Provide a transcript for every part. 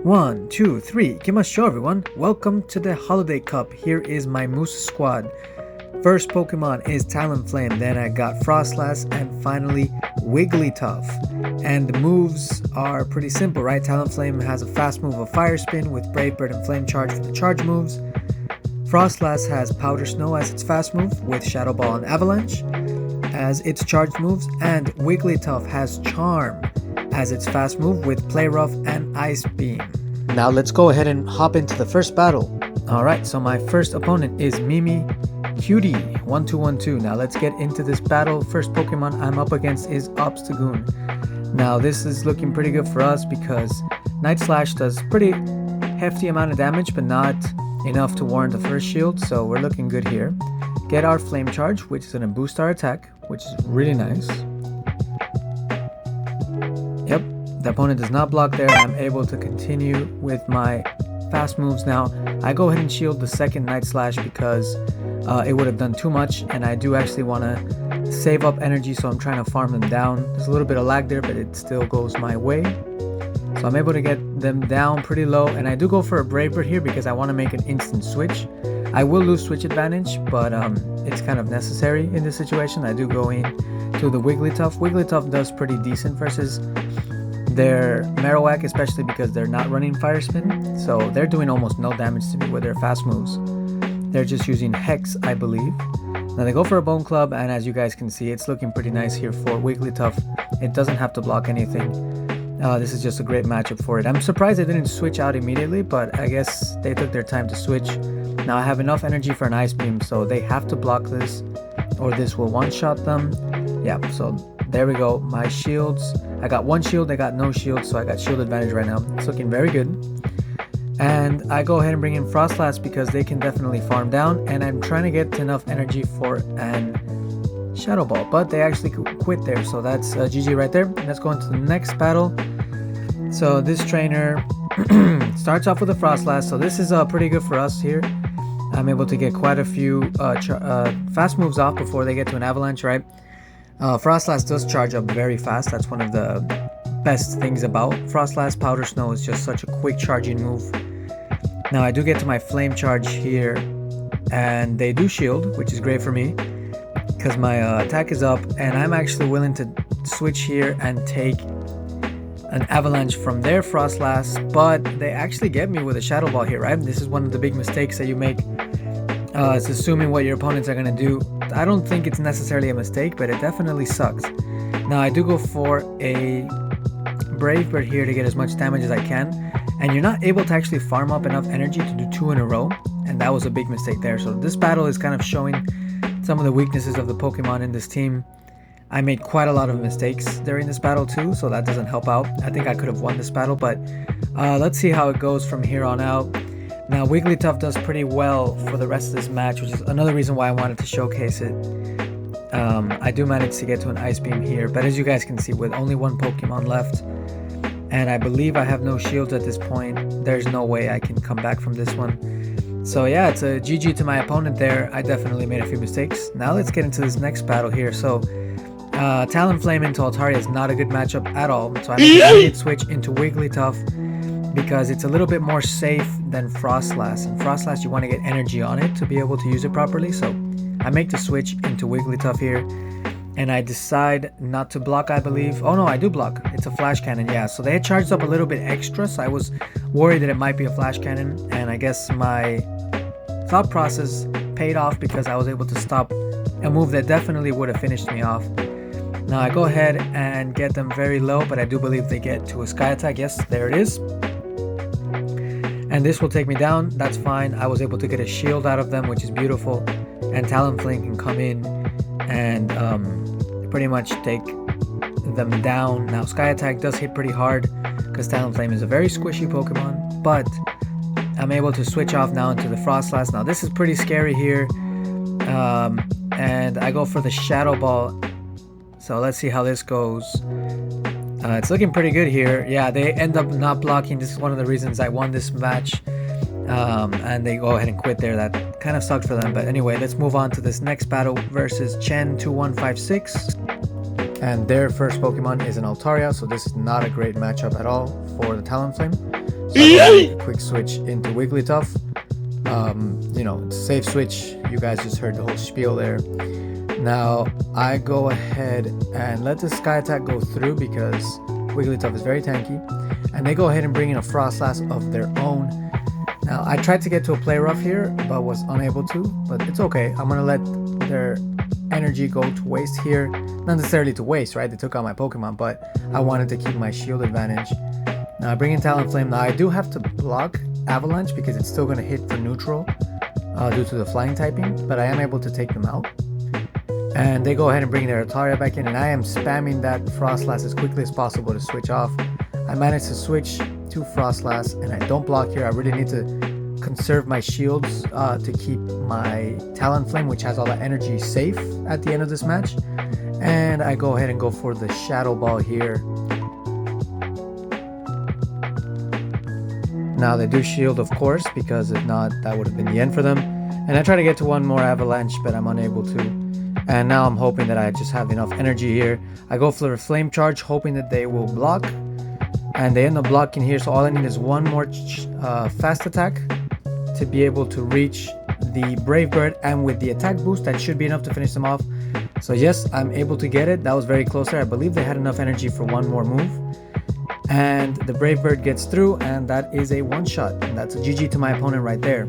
1, 2, 3. Give us show, everyone. Welcome to the Holiday Cup. Here is my Moose squad. First Pokemon is Talonflame, then I got Frostlass, and finally Wigglytuff. And the moves are pretty simple, right? Talonflame has a fast move of Fire Spin with Brave Bird and Flame Charge for the charge moves. Frostlass has Powder Snow as its fast move with Shadow Ball and Avalanche as its charge moves, and Wigglytuff has Charm as its fast move with Play Rough and Ice Beam. Now let's go ahead and hop into the first battle. Alright, so my first opponent is Mimi Cutie 1212. Now let's get into this battle. First Pokemon I'm up against is Obstagoon. Now this is looking pretty good for us because Night Slash does pretty hefty amount of damage, but not enough to warrant the first shield, so we're looking good here. Get our Flame Charge, which is going to boost our attack, which is really nice. Yep, the opponent does not block there. I'm able to continue with my fast moves now. I go ahead and shield the second Night Slash because it would have done too much, and I do actually want to save up energy, so I'm trying to farm them down. There's a little bit of lag there, but it still goes my way. So I'm able to get them down pretty low, and I do go for a Brave Bird here because I want to make an instant switch. I will lose switch advantage, but it's kind of necessary in this situation. I do go in to the Wigglytuff. Wigglytuff does pretty decent versus their Marowak, especially because they're not running Fire Spin. So they're doing almost no damage to me with their fast moves. They're just using Hex, I believe. Now they go for a Bone Club, and as you guys can see, it's looking pretty nice here for Wigglytuff. It doesn't have to block anything. This is just a great matchup for it. I'm surprised they didn't switch out immediately, but I guess they took their time to switch. Now I have enough energy for an Ice Beam, so they have to block this, or this will one-shot them. Yeah, so there we go. My shields, I got one shield, they got no shield, so I got shield advantage right now. It's looking very good. And I go ahead and bring in Frostlass because they can definitely farm down, and I'm trying to get enough energy for an Shadow Ball, but they actually quit there, so that's GG right there. Let's go into the next battle. So this trainer starts off with a Frostlass, so this is pretty good for us here. I'm able to get quite a few fast moves off before they get to an Avalanche, right? Frostlass does charge up very fast. That's one of the best things about Frostlass. Powder Snow is just such a quick charging move. Now I do get to my Flame Charge here, and they do shield, which is great for me because my attack is up, and I'm actually willing to switch here and take an Avalanche from their Frostlass, but they actually get me with a Shadow Ball here, right? This is one of the big mistakes that you make. It's assuming what your opponents are going to do. I don't think it's necessarily a mistake, but it definitely sucks. Now I do go for a Brave Bird here to get as much damage as I can, and you're not able to actually farm up enough energy to do 2 in a row, and that was a big mistake there. So this battle is kind of showing some of the weaknesses of the Pokemon in this team. I made quite a lot of mistakes during this battle too, so that doesn't help out. I think I could have won this battle, but let's see how it goes from here on out. Now Wigglytuff does pretty well for the rest of this match, which is another reason why I wanted to showcase it. I do manage to get to an Ice Beam here, but as you guys can see, with only one Pokemon left, and I believe I have no shields at this point, there's no way I can come back from this one. So yeah, it's a GG to my opponent there. I definitely made a few mistakes. Now let's get into this next battle here. So Talonflame into Altaria is not a good matchup at all, so I make an immediate switch into Wigglytuff because it's a little bit more safe than Frostlass. And Frostlass, you want to get energy on it to be able to use it properly, so I make the switch into Wigglytuff here, and I decide not to block, I believe. Oh no, I do block. It's a Flash Cannon, yeah. So they had charged up a little bit extra, so I was worried that it might be a Flash Cannon, and I guess my thought process paid off because I was able to stop a move that definitely would have finished me off. Now I go ahead and get them very low, but I do believe they get to a Sky Attack. Yes, there it is. And this will take me down. That's fine. I was able to get a shield out of them, which is beautiful. And Talonflame can come in and pretty much take them down. Now Sky Attack does hit pretty hard because Talonflame is a very squishy Pokemon, but I'm able to switch off now into the Frostlass. Now this is pretty scary here, and I go for the Shadow Ball. So let's see how this goes. It's looking pretty good here. Yeah, they end up not blocking. This is one of the reasons I won this match. And they go ahead and quit there. That kind of sucked for them. But anyway, let's move on to this next battle versus Chen2156. And their first Pokemon is an Altaria, so this is not a great matchup at all for the Talonflame. So I go ahead and quick switch into Wigglytuff. You know, it's a safe switch. You guys just heard the whole spiel there. Now I go ahead and let the Sky Attack go through because Wigglytuff is very tanky, and they go ahead and bring in a Froslass of their own. Now I tried to get to a play rough here but was unable to, but it's okay. I'm gonna let their energy go to waste here. Not necessarily to waste, right? They took out my Pokemon, but I wanted to keep my shield advantage. Now I bring in Talonflame. Now I do have to block Avalanche because it's still gonna hit for neutral due to the flying typing, but I am able to take them out. And they go ahead and bring their Ataria back in, and I am spamming that Froslass as quickly as possible to switch off. I managed to switch to Froslass, and I don't block here. I really need to conserve my shields to keep my Talonflame, which has all that energy, safe at the end of this match. And I go ahead and go for the Shadow Ball here. Now they do shield, of course, because if not, that would have been the end for them. And I try to get to one more Avalanche, but I'm unable to. And now I'm hoping that I just have enough energy here. I go for a Flame Charge, hoping that they will block. And they end up blocking here, so all I need is one more fast attack to be able to reach the Brave Bird. And with the attack boost, that should be enough to finish them off. So yes, I'm able to get it. That was very close there. I believe they had enough energy for one more move. And the Brave Bird gets through, and that is a one-shot. And that's a GG to my opponent right there.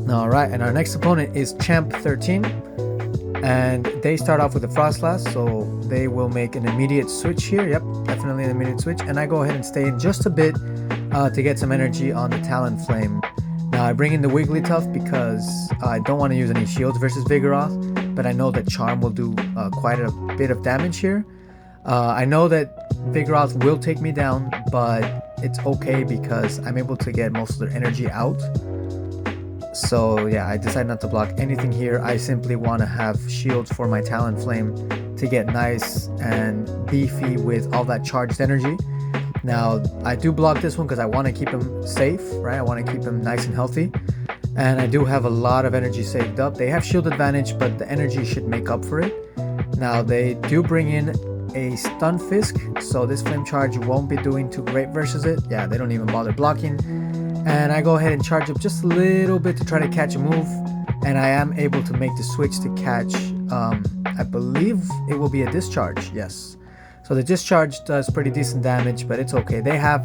Alright, and our next opponent is Champ 13. And they start off with a Froslass, so they will make an immediate switch here. Yep, definitely an immediate switch. And I go ahead and stay in just a bit to get some energy on the Talonflame. Now I bring in the Wigglytuff because I don't want to use any shields versus Vigoroth, but I know that Charm will do quite a bit of damage here. I know that Vigoroth will take me down, but it's okay because I'm able to get most of their energy out. So yeah, I decide not to block anything here. I simply want to have shields for my Talonflame to get nice and beefy with all that charged energy. Now, I do block this one because I want to keep him safe, right? I want to keep him nice and healthy. And I do have a lot of energy saved up. They have shield advantage, but the energy should make up for it. Now, they do bring in a Stunfisk, so this Flame Charge won't be doing too great versus it. Yeah, they don't even bother blocking. And I go ahead and charge up just a little bit to try to catch a move, and I am able to make the switch to catch, I believe it will be a Discharge, yes. So the Discharge does pretty decent damage, but it's okay. They have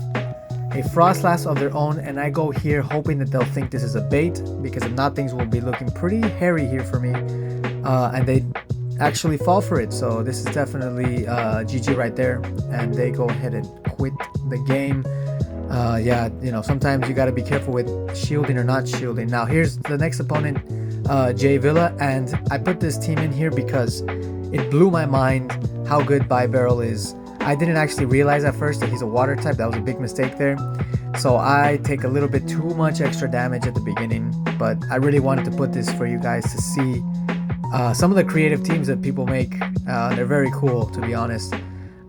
a Froslass of their own, and I go here hoping that they'll think this is a bait, because if not, things will be looking pretty hairy here for me, and they actually fall for it. So this is definitely GG right there, and they go ahead and quit the game. Yeah, you know, sometimes you got to be careful with shielding or not shielding. Now here's the next opponent, Jay Villa, and I put this team in here because it blew my mind how good Bibarel is. I didn't actually realize at first that he's a water type. That was a big mistake there. So I take a little bit too much extra damage at the beginning, but I really wanted to put this for you guys to see some of the creative teams that people make. They're very cool, to be honest.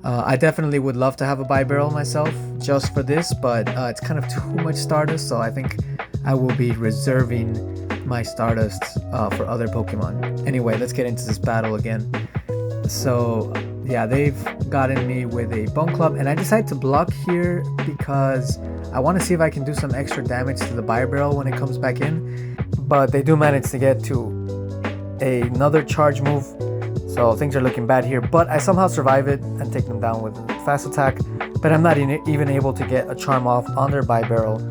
I definitely would love to have a Bibarel myself just for this, but it's kind of too much Stardust, so I think I will be reserving my Stardust for other Pokemon. Anyway, let's get into this battle again. So yeah, they've gotten me with a Bone Club, and I decide to block here because I want to see if I can do some extra damage to the Bibarel when it comes back in, but they do manage to get to another charge move. So things are looking bad here, but I somehow survive it and take them down with a fast attack. But I'm not even able to get a charm off on their Bibarel.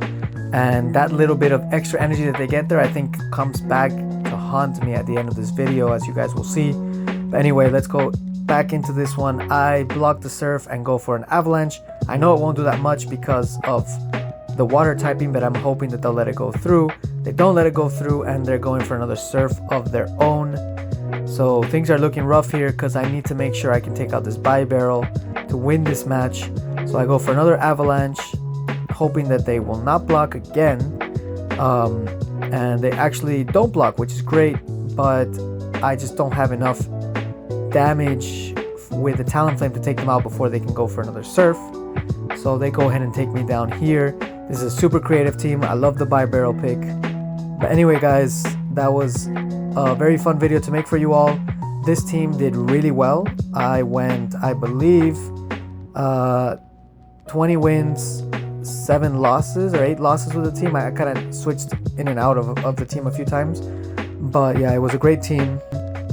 And that little bit of extra energy that they get there, I think comes back to haunt me at the end of this video, as you guys will see. But anyway, let's go back into this one. I block the Surf and go for an Avalanche. I know it won't do that much because of the water typing, but I'm hoping that they'll let it go through. They don't let it go through, and they're going for another Surf of their own. So things are looking rough here because I need to make sure I can take out this Bibarel to win this match. So I go for another Avalanche, hoping that they will not block again. And they actually don't block, which is great, but I just don't have enough damage with the Talonflame to take them out before they can go for another Surf. So they go ahead and take me down here. This is a super creative team. I love the Bibarel pick. But anyway, guys, that was a very fun video to make for you all. This team did really well. I went, I believe, 20 wins, 7 losses or 8 losses with the team. I kind of switched in and out of the team a few times. But yeah, it was a great team.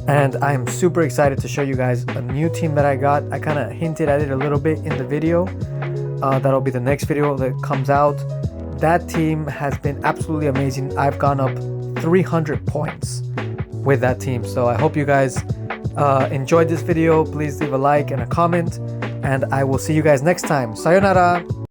And I'm super excited to show you guys a new team that I got. I kind of hinted at it a little bit in the video. That'll be the next video that comes out. That team has been absolutely amazing. I've gone up 300 points with that team. So I hope you guys enjoyed this video. Please leave a like and a comment. And I will see you guys next time. Sayonara!